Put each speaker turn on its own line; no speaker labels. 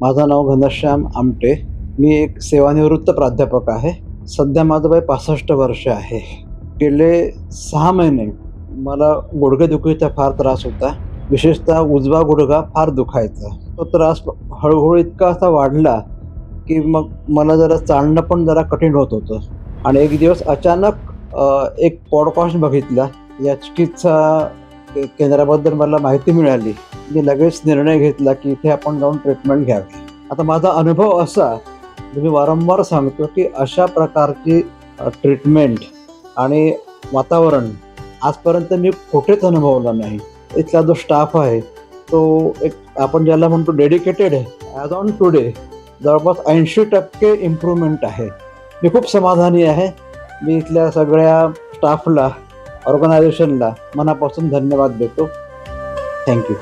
माझं नाव घनश्याम आमटे. मी एक सेवानिवृत्त प्राध्यापक आहे. सध्या माझं वय 65 वर्ष आहे. गेले 6 महिने मला गुडघेदुखीचा फार त्रास होता. विशेषतः उजवा गुडघा फार दुखायचा. तो त्रास हळूहळू इतका असा वाढला, की मग मला जरा चालणं पण जरा कठीण होत होतं. आणि एक दिवस अचानक एक पॉडकास्ट बघितला. या चिकित्सा केंद्राबद्दल मला माहिती मिळाली. मी लगेच निर्णय घेतला, की इथे आपण जाऊन ट्रीटमेंट घ्यावी. आता माझा अनुभव असा, मी वारंवार सांगतो, की अशा प्रकारची ट्रीटमेंट आणि वातावरण आजपर्यंत मी कुठेच अनुभवलं नाही. इथला जो स्टाफ आहे, तो एक आपण ज्याला म्हणतो डेडिकेटेड आहे. ॲज ऑन टुडे जवळपास 80% इम्प्रूव्हमेंट आहे. मी खूप समाधानी आहे. मी इथल्या सगळ्या स्टाफला, ऑर्गनायझेशनला मनापासून धन्यवाद देतो. थँक्यू.